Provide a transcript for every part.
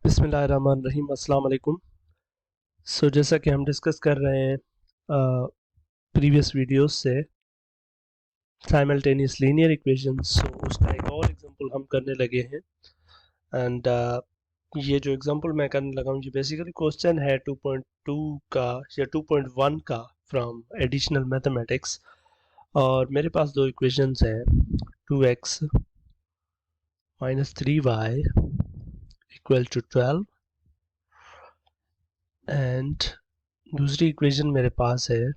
बिस्मिल्लाहिर्रहमानिर्रहीम अस्सलाम वालेकुम। जैसा कि हम डिस्कस कर रहे हैं प्रीवियस वीडियोस से साइमल्टेनियस लीनियर इक्वेशंस, उसका एक और एग्जांपल हम करने लगे हैं। एंड ये जो एग्जांपल मैं करने लगा हूँ ये बेसिकली क्वेश्चन है 2.2 का या 2.1 का फ्रॉम एडिशनल मैथमेटिक्स। और मेरे पास दो इक्वेशंस हैं, 2x minus 3y equal to 12 and दूसरी इक्वेशन मेरे पास है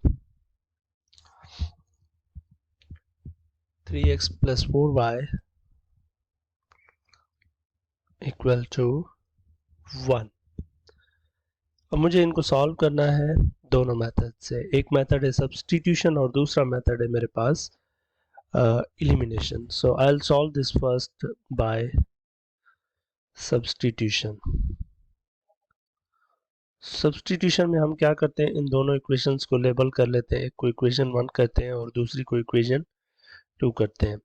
3x plus 4y equal to 1। अब मुझे इनको सॉल्व करना है दोनों मेथड से। एक मेथड है सब्स्टिट्यूशन और दूसरा मेथड है मेरे पास elimination. So I'll solve this first by substitution. Substitution में हम क्या करते हैं, इन दोनों इक्वेशंस को लेबल कर लेते हैं। एक को इक्वेशन 1 करते हैं और दूसरी को इक्वेशन 2 करते हैं।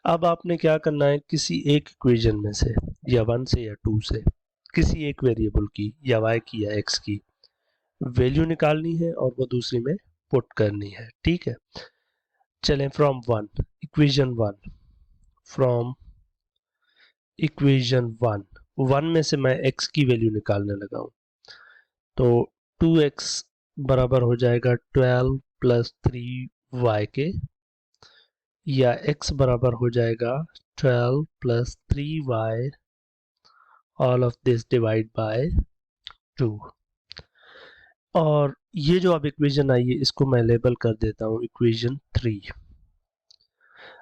अब आपने क्या करना है, किसी एक इक्वेशन में से या 1 से या 2 से किसी एक वेरिएबल की या y की या x की वैल्यू निकालनी है और वो दूसरी में पुट करनी है। ठीक है, चलें फ्रॉम 1 इक्वेशन 1 फ्रॉम इक्वेशन 1 में से मैं x की वैल्यू निकालने लगा हूं। तो 2x बराबर हो जाएगा 12 प्लस 3y के, या x बराबर हो जाएगा 12 plus 3y all of this divide by 2। और ये जो अब इक्वेशन आई है इसको मैं लेबल कर देता हूँ इक्वेशन 3।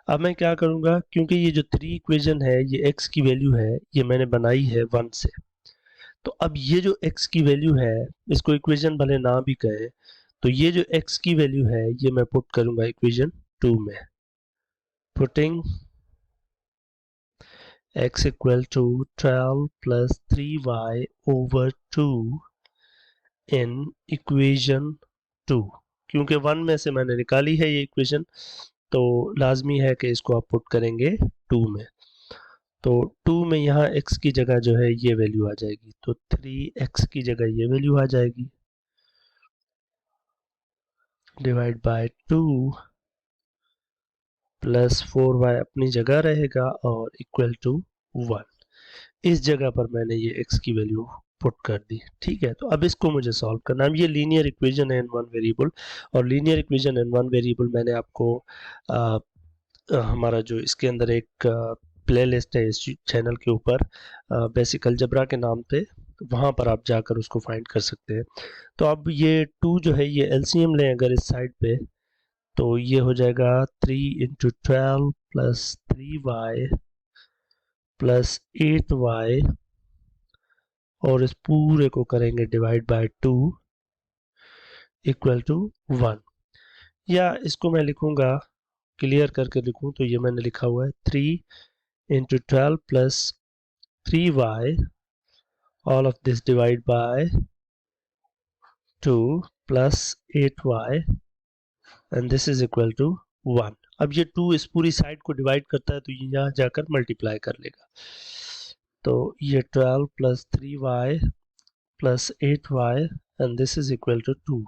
अब मैं क्या करूंगा, क्योंकि ये जो 3 इक्वेशन है ये x की वैल्यू है, ये मैंने बनाई है 1 से। तो अब ये जो x की वैल्यू है, इसको इक्वेशन भले ना भी कहे, तो ये जो x की वैल्यू है ये मैं पुट करूंगा इक्वेशन 2 में। Putting x equal to 12 plus 3y over 2 in equation 2। क्योंकि 1 में से मैंने निकाली है ये इक्वेशन, तो लाजमी है कि इसको आप पुट करेंगे 2 में। तो 2 में यहाँ x की जगह जो है ये वैल्यू आ जाएगी, तो 3x की जगह ये वैल्यू आ जाएगी डिवाइड बाय 2 प्लस 4y अपनी जगह रहेगा और इक्वल टू 1। इस जगह पर मैंने ये x की वैल्यू पुट कर दी। ठीक है, तो अब इसको मुझे सॉल्व करना है। ये लीनियर इक्वेशन है इन वन वेरिएबल, और linear equation in one variable मैंने आपको हमारा जो इसके अंदर एक प्लेलिस्ट है इस चैनल के ऊपर बेसिक अलजबरा के नाम पे, वहाँ पर आप जाकर उसको फाइंड कर सकते हैं। तो अब ये 2 जो है ये एलसीएम लें अगर इस साइड पे, तो ये हो जाएगा 3 into 12 plus 3y plus 8y, और इस पूरे को करेंगे डिवाइड बाय 2 इक्वल टू 1। या इसको मैं लिखूंगा, क्लियर करके लिखूं तो ये मैंने लिखा हुआ है 3 into 12 plus 3y all of this divide by 2 plus 8y and this is equal to 1। अब ये 2 इस पूरी साइड को डिवाइड करता है तो ये यहाँ जाकर मल्टीप्लाई कर लेगा। तो ये 12 plus 3y plus 8y and this is equal to 2।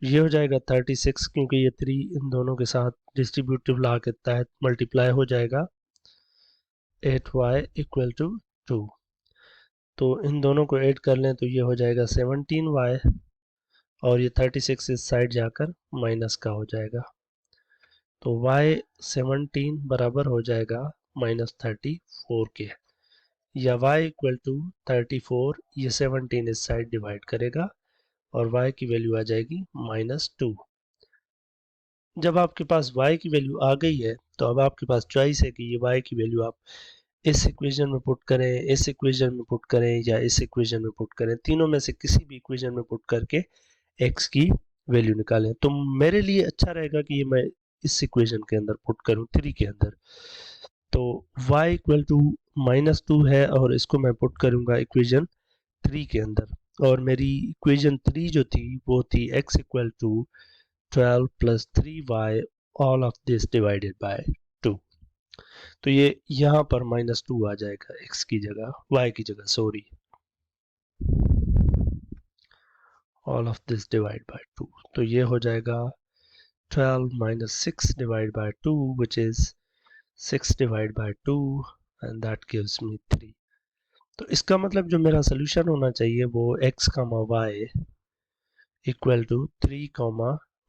ये हो जाएगा 36, क्योंकि ये 3 इन दोनों के साथ डिस्ट्रीब्यूटिव लॉ के तहत मल्टीप्लाई हो जाएगा 8y इक्वल टू 2। तो इन दोनों को ऐड कर लें तो ये हो जाएगा 17y, और ये 36 इस साइड जाकर माइनस का हो जाएगा। तो y 17 बराबर हो जाएगा माइनस 34 के, या y इक्वल टू 34, ये 17 इस साइड डिवाइड करेगा और y की वैल्यू आ जाएगी -2। जब आपके पास y की वैल्यू आ गई है तो अब आपके पास चॉइस है कि ये y की वैल्यू आप इस इक्वेशन में पुट करें, इस इक्वेशन में पुट करें या इस इक्वेशन में पुट करें। तीनों में से किसी भी इक्वेशन में पुट करके x की वैल्यू निकालें। तो मेरे लिए अच्छा रहेगा कि ये मैं इस इक्वेशन के अंदर पुट करूं 3 के अंदर। तो y इक्वल टू -2 है और इसको मैं पुट करूंगा इक्वेशन 3 के अंदर, और मेरी इक्वेशन 3 जो थी वो थी x equal to 12 plus 3y all of this divided by 2। तो ये यहाँ पर -2 आ जाएगा x की जगह, y की जगह sorry. All of this divide by 2, तो ये हो जाएगा 12 minus 6 divided by 2, which is 6 divided by 2, and that gives me 3. तो इसका मतलब जो मेरा सोल्यूशन होना चाहिए वो x, y इक्वल टू 3,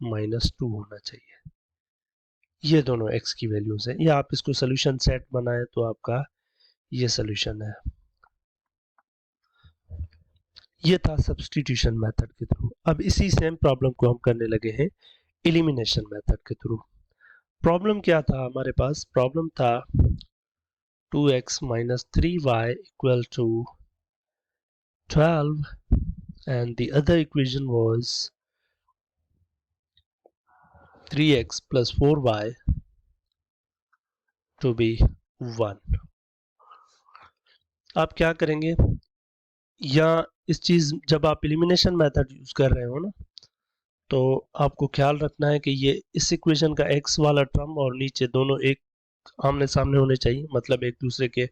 -2 होना चाहिए। ये दोनों x की वैल्यूज हैं, या आप इसको सोल्यूशन सेट बनाए तो आपका ये सोल्यूशन है। ये था सब्स्टिट्यूशन मेथड के थ्रू। अब इसी सेम प्रॉब्लम को हम करने लगे हैं एलिमिनेशन मेथड के थ्रू। प्रॉब्लम क्या था हमारे पास? प्रॉब्लम था 2x minus 3y equal to 12, and the other equation was 3x plus 4y to be 1. आप क्या करेंगे, या इस चीज जब आप एलिमिनेशन मेथड यूज कर रहे हो ना, तो आपको ख्याल रखना है कि ये इस इक्वेशन का x वाला टर्म और नीचे दोनों एक आमने सामने होने चाहिए, मतलब एक दूसरे के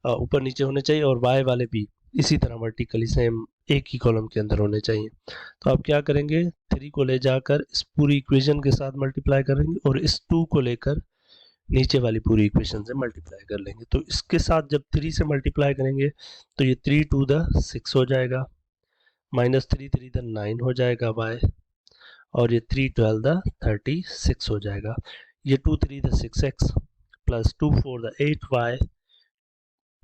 ऊपर नीचे होने चाहिए, और y वाले भी इसी तरह वर्टिकली सेम एक ही कॉलम के अंदर होने चाहिए। तो आप क्या करेंगे, 3 को ले जाकर इस पूरी इक्वेशन के साथ मल्टीप्लाई करेंगे, और इस 2 को लेकर नीचे वाली पूरी इक्वेशन से मल्टीप्लाई कर लेंगे। तो इसके साथ जब 3 से मल्टीप्लाई करेंगे तो ये 3 टू द 6 हो जाएगा, -3 3 द 9 हो जाएगा y, और ये 3 12 द 36 हो जाएगा। ये 2 3 the 6x plus 2 4 the 8y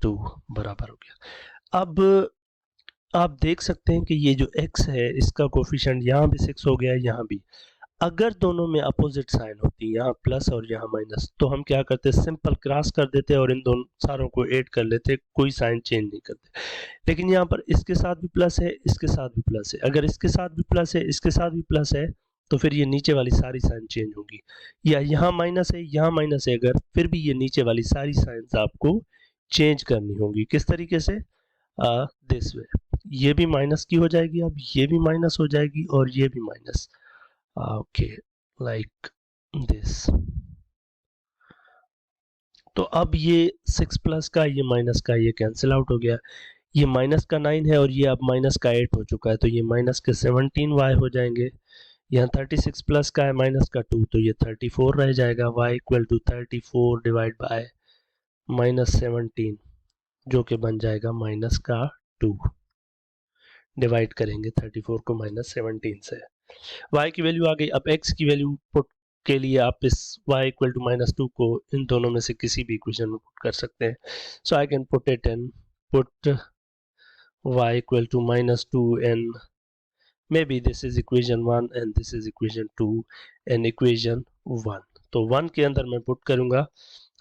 2 बराबर हो गया। अब आप देख सकते हैं कि ये जो x है इसका कोफिशिएंट यहाँ भी 6 हो गया, यहाँ भी। अगर दोनों में अपोजिट साइन होती, यहाँ प्लस और यहाँ माइनस, तो हम क्या करते, सिंपल क्रॉस कर देते और इन दोनों सारों को ऐड कर लेते, कोई साइन चेंज नहीं करते। लेकिन यहाँ पर इसके साथ भी प्लस है, इसके साथ भी प्लस है, अगर इसके साथ भी प्लस है, इसके साथ भी प्लस है, तो फिर ये नीचे वाली सारी साइन चेंज होगी। या यहाँ माइनस है, यहाँ माइनस है, अगर फिर भी ये नीचे वाली सारी साइंस आपको चेंज करनी होगी। किस तरीके से? दिस वे, ये भी माइनस की हो जाएगी, अब ये भी माइनस हो जाएगी, और ये भी माइनस, ओके, लाइक दिस। तो अब ये 6 प्लस का, ये माइनस का, ये कैंसिल आउट हो गया। ये माइनस का 9 है और ये अब माइनस का 8 हो चुका है, तो ये माइनस के 17y हो जाएंगे। यहाँ 36 प्लस का है माइनस का 2, तो ये 34 रह जाएगा। y equal to 34 divide by -17, जो कि बन जाएगा माइनस का 2। डिवाइड करेंगे 34 को -17 से, y की वैल्यू आ गई। अब x की वैल्यू पुट के लिए आप इस y इक्वल टू -2 को इन दोनों में से किसी भी इक्वेशन में पुट कर सकते हैं। So I can put it in, put y equal to -2 in, maybe this is equation 1 and this is equation 2 and equation 1। तो 1 के अंदर मैं पुट करूंगा,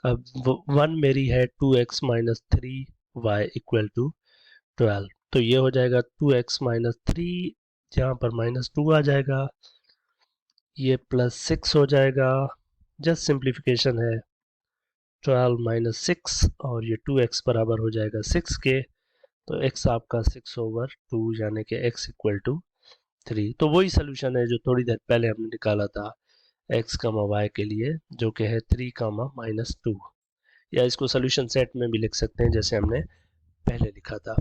अब 1 मेरी है 2x minus 3y equal to 12, तो ये हो जाएगा 2x minus 3, यहाँ पर -2 आ जाएगा, ये +6 हो जाएगा, जस्ट सिंप्लीफिकेशन है, 12 minus 6, और ये 2x बराबर हो जाएगा 6 के, तो x आपका 6/2 यानी कि x इक्वल टू 3। तो वही सोल्यूशन है जो थोड़ी देर पहले हमने निकाला था x, y के लिए, जो कि है 3, -2, या इसको सोल्यूशन सेट में भी लिख सकते हैं जैसे हमने पहले लिखा था।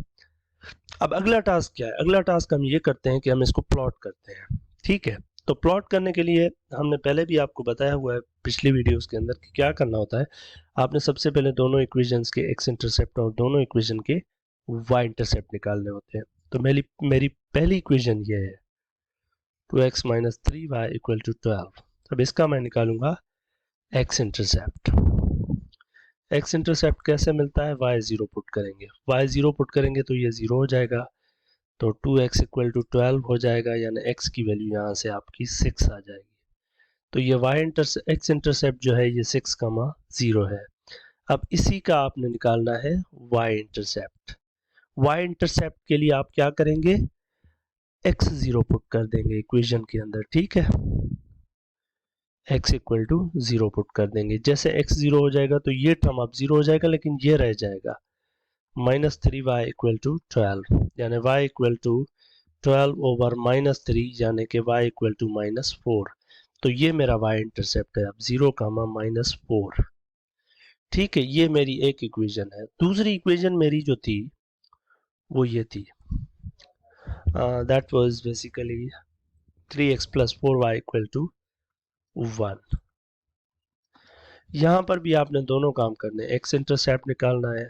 अब अगला टास्क क्या है? अगला टास्क हम ये करते हैं कि हम इसको प्लॉट करते हैं। ठीक है, तो प्लॉट करने के लिए हमने पहले भी आपको बताया हुआ है पिछली वीडियोस के अंदर कि क्या करना होता है। आपने सबसे पहले दोनों इक्वेशंस के x इंटरसेप्ट और दोनों इक्वेशन के y इंटरसेप्ट निकालने होते हैं। तो मेरी पहली इक्वेशन ये है 2x minus 3y equal to 12। अब इसका मैं निकालूंगा x इंटरसेप्ट। x इंटरसेप्ट कैसे मिलता है? y 0 पुट करेंगे, y 0 पुट करेंगे तो ये 0 हो जाएगा, तो 2x इक्वल टू 12 हो जाएगा, यानी x की वैल्यू यहाँ से आपकी 6 आ जाएगी। तो ये x इंटरसेप्ट जो है ये 6, 0 है। अब इसी का आपने निकालना है y इंटरसेप्ट। y इंटरसेप्ट के लिए आप क्या करेंगे? x 0 पुट कर देंगे इक्वेशन के अंदर, ठीक है, x इक्वल टू 0 पुट कर देंगे। जैसे x 0 हो जाएगा तो ये टर्म अब 0 हो जाएगा, लेकिन ये रह जाएगा -3y इक्वल टू 12, यानी y इक्वल टू 12/-3, यानी कि y इक्वल टू -4। तो ये मेरा y इंटरसेप्ट है, अब 0, -4। ठीक है, ये मेरी एक इक्वेशन है। दूसरी इक्वेशन मेरी जो थी वो ये थी that was basically 3x plus 4y equal to 1। यहाँ पर भी आपने दोनों काम करने, x इंटरसेप्ट निकालना है,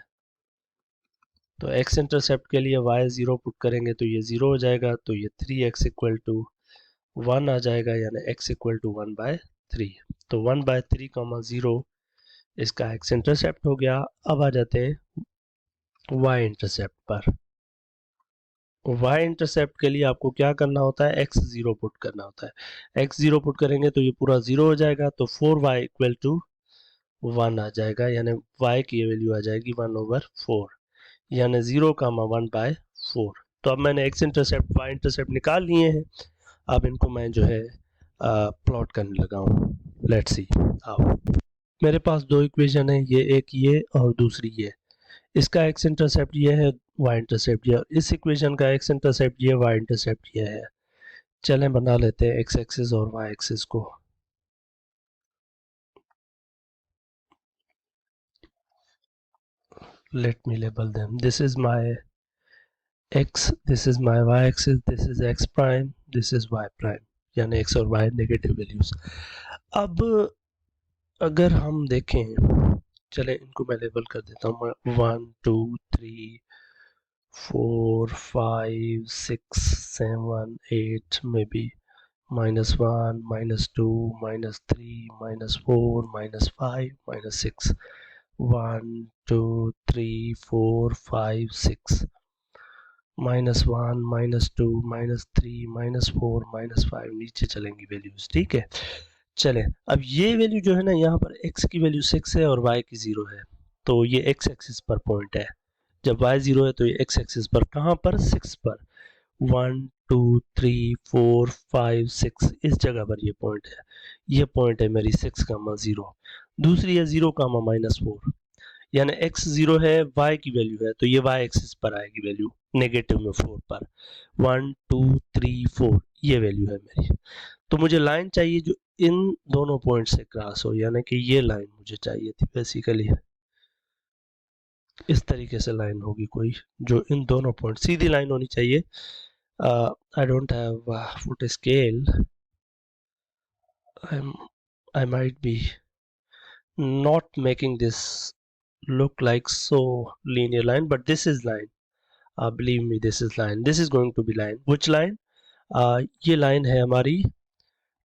तो x इंटरसेप्ट के लिए y 0 पुट करेंगे तो ये 0 हो जाएगा, तो ये 3x इक्वल टू 1 आ जाएगा, यानी x इक्वल टू 1/3। तो 1/3 कामा 0 इसका x इंटरसेप्ट हो गया। अब आ जाते हैं y इंटरसेप्ट पर। y इंटरसेप्ट के लिए आपको क्या करना होता है, x 0 पुट करना होता है। x 0 पुट करेंगे तो ये पूरा 0 हो जाएगा, तो 4y इक्वल टू 1 आ जाएगा, यानी y की वैल्यू आ जाएगी 1/4, यानी 0 कामा 1/4। तो अब मैंने x इंटरसेप्ट y इंटरसेप्ट निकाल लिए हैं, अब इनको मैं जो है प्लॉट करने लगा हूँ। लेट्स सी आओ। मेरे पास दो इक्वेशन है, एक ये और दूसरी ये। इसका x इंटरसेप्ट ये है, y इंटरसेप्ट ये, इस इक्वेशन का x इंटरसेप्ट ये, y इंटरसेप्ट ये है। चलें बना लेते हैं x एक्सिस और y एक्सिस को। Let me label them. This is my x, this is my y axis, this is x prime, this is y prime, यानी x और y नेगेटिव वैल्यूज। अब अगर हम देखें, चले इनको मैं लेबल कर देता हूँ, 1 2 3 4 5 6 7 8 मे बी -1 -2 -3 -4 -5 -6 1 2 3 4 5 6 -1 -2 -3 -4 -5 नीचे चलेंगी वैल्यूज, ठीक है। चलें, अब ये वैल्यू जो है ना, यहाँ पर x की वैल्यू 6 है और y की 0 है, तो ये x एक्सिस पर पॉइंट है। जब y 0 है तो ये x एक्सिस पर, कहाँ पर, 6 पर। 1 2 3 4 5 6 इस जगह पर ये पॉइंट है। ये पॉइंट है मेरी 6 कामा 0। दूसरी है 0 कामा -4, यानी x 0 है, y की वैल्यू है, तो ये y एक्सिस पर आएगी वैल्यू, नेगेटिव में 4 पर। 1 2 3 4 ये वैल्यू है मेरी। तो मुझे लाइन चाहिए जो इन दोनों पॉइंट से क्रॉस हो, यानी कि ये लाइन मुझे चाहिए थी बेसिकली। इस तरीके से लाइन होगी कोई जो इन दोनों पॉइंट, सीधी लाइन होनी चाहिए। I don't have foot scale, I might be not making this look like so linear line, but this is line. Believe me, this is line, this is going to be line. Which line? ये line है हमारी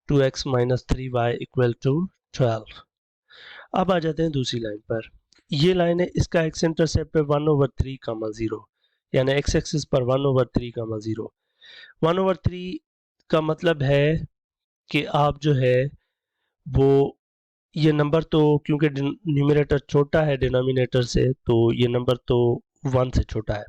2x minus 3y equal to 12। अब आ जाते हैं दूसरी line पर। ये line है, इसका x इंटरसेप्ट है 1/3 कामा 0, यानी x एक्सिस पर 1/3 कामा 0। 1/3 का मतलब है कि आप जो है वो, ये नंबर तो क्योंकि न्यूमरेटर छोटा है डिनोमिनेटर से, तो ये नंबर तो 1 से छोटा है।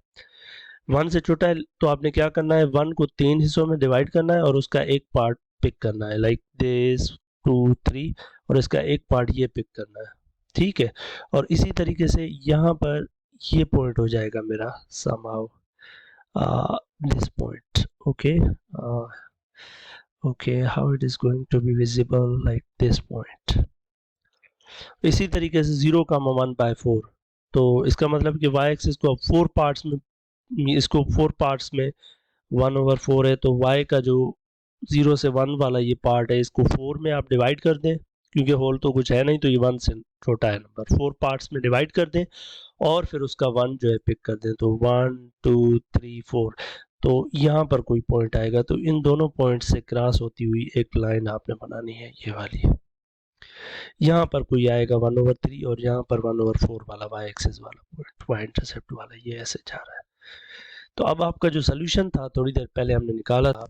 1 से छोटा है तो आपने क्या करना है, 1 को 3 हिस्सों में डिवाइड करना है और उसका एक पार्ट पिक करना है, लाइक दिस 2 3, और इसका एक पार्ट ये पिक करना है, ठीक है। और इसी तरीके से यहाँ पर ये पॉइंट हो जाएगा मेरा somehow this point, okay, okay, how it is going to be visible like this point। इसी तरीके से 0 का 1/4, तो इसका मतलब कि y एक्सिस को अब 4 पार्ट्स में, इसको 4 पार्ट्स में 1/4 है, तो y का जो 0 से 1 वाला ये पार्ट है, इसको 4 में आप डिवाइड कर दें, क्योंकि होल तो कुछ है नहीं, तो ये 1 से छोटा है नंबर, 4 पार्ट्स में डिवाइड कर दें और फिर उसका 1 जो है पिक कर दें, तो 1 2 3 4, तो यहाँ पर कोई पॉइंट आएगा, तो इन दोनों पॉइंट से क्रॉस होती हुई एक लाइन आपने बनानी है, ये वाली। यहाँ पर कोई आएगा 1/3 और यहाँ पर 1/4 वाला y एक्सिस वाला पॉइंट, y इंटरसेप्ट वाला, ये ऐसे जा रहा है। तो अब आपका जो सोल्यूशन था थोड़ी देर पहले हमने निकाला था,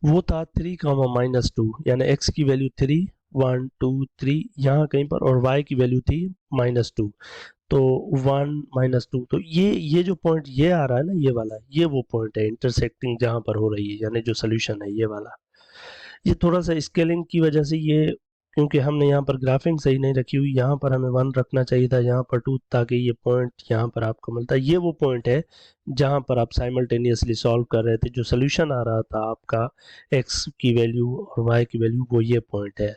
वो था 3 -2, यानी x की वैल्यू 3 1 2 3 यहाँ कहीं पर, और y की वैल्यू थी -2, तो 1 -2, तो ये जो पॉइंट ये आ रहा है ना, ये वाला, ये वो पॉइंट है इंटरसेक्टिंग जहाँ पर हो रही है, यानी जो सोल्यूशन है ये वाला। ये थोड़ा सा स्केलिंग की वजह से ये, क्योंकि हमने यहाँ पर ग्राफिंग सही नहीं रखी हुई, यहाँ पर हमें 1 रखना चाहिए था, यहाँ पर 2, ताकि ये पॉइंट यहाँ पर आपको मिलता है। ये वो पॉइंट है जहाँ पर आप साइमल्टेनियसली सॉल्व कर रहे थे, जो सोल्यूशन आ रहा था आपका x की वैल्यू और y की वैल्यू, वो ये पॉइंट है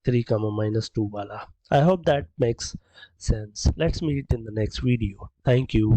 3 -2 वाला। I hope that makes sense. Let's meet in the next video. Thank you.